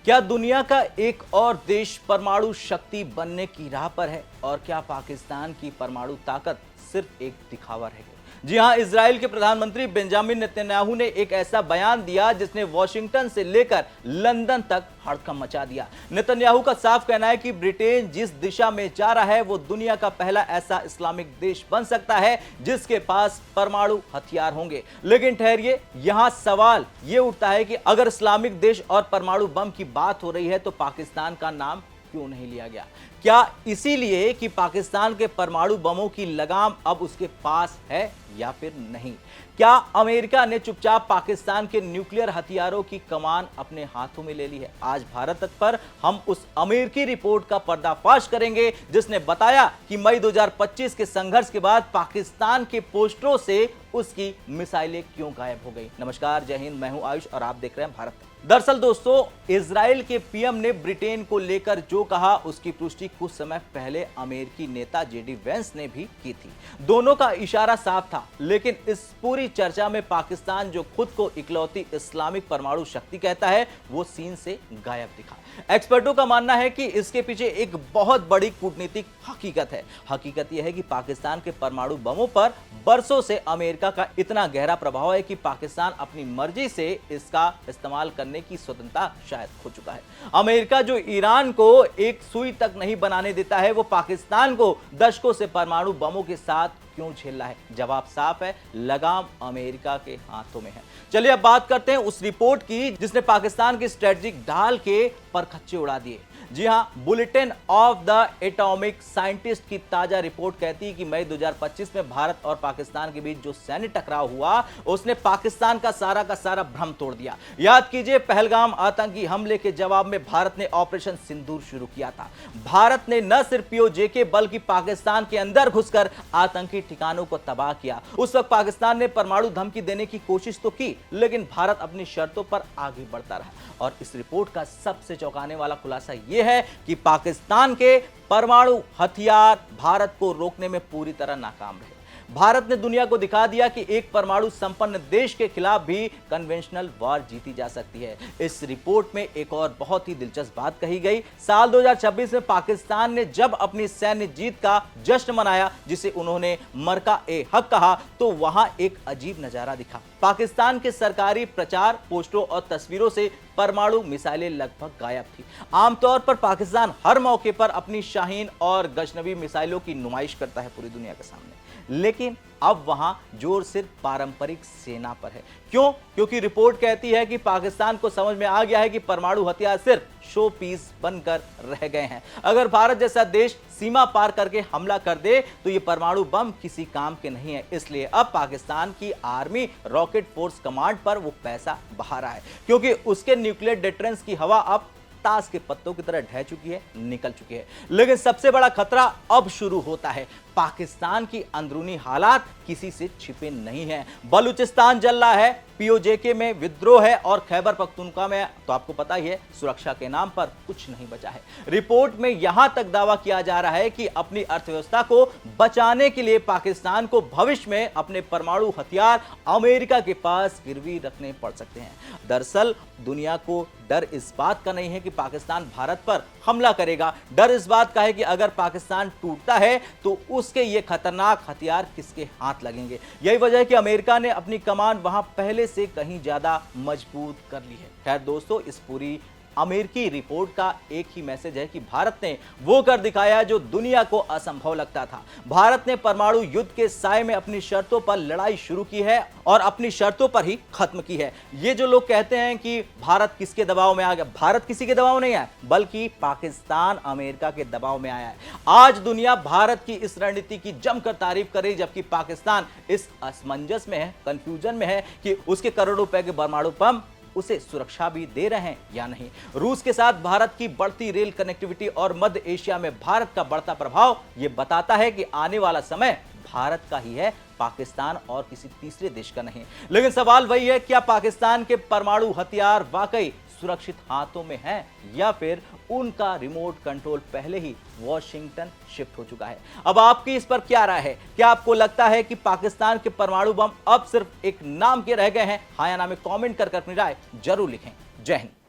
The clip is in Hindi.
क्या दुनिया का एक और देश परमाणु शक्ति बनने की राह पर है? और क्या पाकिस्तान की परमाणु ताकत सिर्फ एक दिखावा रह गई? जी हां, इजराइल के प्रधानमंत्री बेंजामिन नेतन्याहू ने एक ऐसा बयान दिया जिसने वॉशिंगटन से लेकर लंदन तक हड़कंप मचा दिया। नेतन्याहू का साफ कहना है कि ब्रिटेन जिस दिशा में जा रहा है वो दुनिया का पहला ऐसा इस्लामिक देश बन सकता है जिसके पास परमाणु हथियार होंगे। लेकिन ठहरिए, यहां सवाल यह उठता है कि अगर इस्लामिक देश और परमाणु बम की बात हो रही है तो पाकिस्तान का नाम क्यों नहीं लिया गया? क्या इसीलिए कि पाकिस्तान के परमाणु बमों की लगाम अब उसके पास है या फिर नहीं? क्या अमेरिका ने चुपचाप पाकिस्तान के न्यूक्लियर हथियारों की कमान अपने हाथों में ले ली है? आज भारत पर हम उस अमेरिकी रिपोर्ट का पर्दाफाश करेंगे जिसने बताया कि मई 2025 के संघर्ष के बाद पाकिस्तान के पोस्टरों से उसकी मिसाइलें क्यों गायब हो गई। नमस्कार, जय हिंद, मैं हूं आयुष और आप देख रहे हैं भारत। दरअसल दोस्तों, इजराइल के पीएम ने ब्रिटेन को लेकर जो कहा उसकी पुष्टि कुछ समय पहले अमेरिकी नेता जेडी वेंस ने भी की थी। दोनों का इशारा साफ था, लेकिन इस पूरी चर्चा में पाकिस्तान जो खुद को इकलौती इस्लामिक परमाणु शक्ति कहता है वो सीन से गायब दिखा। एक्सपर्टों का मानना है कि इसके पीछे एक बहुत बड़ी कूटनीतिक हकीकत है। हकीकत यह है कि पाकिस्तान के परमाणु बमों पर बरसों से अमेरिका का इतना गहरा प्रभाव है कि पाकिस्तान अपनी मर्जी से इसका इस्तेमाल करने की स्वतंत्रता शायद खो चुका है। अमेरिका जो ईरान को एक सुई तक नहीं बनाने देता है, वो पाकिस्तान को दशकों से परमाणु बमों के साथ क्यों झेल रहा है? जवाब साफ है, लगाम अमेरिका के हाथों में है। चलिए अब बात करते हैं उस रिपोर्ट की जिसने पाकिस्तान की स्ट्रेटेजिक ढाल के परखच्चे उड़ा दिए। जी हां, bulletin of the atomic scientist की ताजा रिपोर्ट कहती है कि मई 2025 में भारत और पाकिस्तान के बीच जो सैन्य टकराव हुआ उसने पाकिस्तान का सारा भ्रम तोड़ दिया। याद कीजिए, पहलगाम आतंकी हमले के जवाब में भारत ने ऑपरेशन सिंदूर शुरू किया था। भारत ने न सिर्फ पीओजे बल्कि पाकिस्तान के अंदर घुसकर आतंकी ठिकानों को तबाह किया। उस वक्त पाकिस्तान ने परमाणु धमकी देने की कोशिश तो की, लेकिन भारत अपनी शर्तों पर आगे बढ़ता रहा। और इस रिपोर्ट का सबसे चौंकाने वाला खुलासा यह है कि पाकिस्तान के परमाणु हथियार भारत को रोकने में पूरी तरह नाकाम रहे। भारत ने दुनिया को दिखा दिया कि एक परमाणु संपन्न देश के खिलाफ भी कन्वेंशनल वॉर जीती जा सकती है। इस रिपोर्ट में एक और बहुत ही दिलचस्प बात कही गई। साल 2026 में पाकिस्तान ने जब अपनी सैन्य जीत का जश्न मनाया, जिसे उन्होंने मरका ए हक कहा, तो वहां एक अजीब नजारा दिखा। पाकिस्तान के सरकारी प्रचार पोस्टरों और तस्वीरों से परमाणु मिसाइलें लगभग गायब थी। आमतौर पर पाकिस्तान हर मौके पर अपनी शाहीन और गजनवी मिसाइलों की नुमाइश करता है पूरी दुनिया के सामने, लेकिन अब वहां जोर सिर्फ पारंपरिक सेना पर है। क्यों? क्योंकि रिपोर्ट कहती है कि पाकिस्तान को समझ में आ गया है कि परमाणु हथियार सिर्फ शो पीस बनकर रह गए हैं। अगर भारत जैसा देश सीमा पार करके हमला कर दे तो ये परमाणु बम किसी काम के नहीं है। इसलिए अब पाकिस्तान की आर्मी रॉकेट फोर्स कमांड पर वो पैसा बहा रहा है, क्योंकि उसके न्यूक्लियर डिटरेंस की हवा अब ताश के पत्तों की तरह ढह चुकी है, निकल चुकी है। लेकिन सबसे बड़ा खतरा अब शुरू होता है। पाकिस्तान की अंदरूनी हालात किसी से छिपे नहीं हैं। बलूचिस्तान जल रहा है, पीओजे में विद्रोह है और खैबर पख्तूनख्वा में तो आपको पता ही है, सुरक्षा के नाम पर कुछ नहीं बचा है। रिपोर्ट में यहां तक दावा किया जा रहा है कि अपनी अर्थव्यवस्था को बचाने के लिए पाकिस्तान को भविष्य में अपने परमाणु हथियार अमेरिका के पास गिरवी रखने पड़ सकते हैं। दरअसल दुनिया को डर इस बात का नहीं है कि पाकिस्तान भारत पर हमला करेगा, डर इस बात का है कि अगर पाकिस्तान टूटता है तो उसके ये खतरनाक हथियार किसके हाथ लगेंगे। यही वजह है कि अमेरिका ने अपनी कमान वहां पहले से कहीं ज्यादा मजबूत कर ली है। खैर दोस्तों, इस पूरी अमेरिकी रिपोर्ट का एक ही मैसेज है कि भारत ने वो कर दिखाया जो दुनिया को असंभव लगता था। भारत ने परमाणु युद्ध के साए में अपनी शर्तों पर लड़ाई शुरू की है और अपनी शर्तों पर ही खत्म की है। ये जो लोग कहते हैं कि भारत किसके दबाव में आ गया, भारत किसी के दबाव नहीं आया, बल्कि पाकिस्तान अमेरिका के दबाव में आया है। आज दुनिया भारत की इस रणनीति की जमकर तारीफ कर रही, जबकि पाकिस्तान इस असमंजस में है, कंफ्यूजन में है कि उसके करोड़ों रुपए के परमाणु बम उसे सुरक्षा भी दे रहे हैं या नहीं। रूस के साथ भारत की बढ़ती रेल कनेक्टिविटी और मध्य एशिया में भारत का बढ़ता प्रभाव ये बताता है कि आने वाला समय भारत का ही है, पाकिस्तान और किसी तीसरे देश का नहीं। लेकिन सवाल वही है, क्या पाकिस्तान के परमाणु हथियार वाकई सुरक्षित हाथों में है या फिर उनका रिमोट कंट्रोल पहले ही वॉशिंगटन शिफ्ट हो चुका है? अब आपकी इस पर क्या राय है? क्या आपको लगता है कि पाकिस्तान के परमाणु बम अब सिर्फ एक नाम के रह गए हैं? हाँ या ना में कमेंट कर अपनी राय जरूर लिखें। जय हिंद।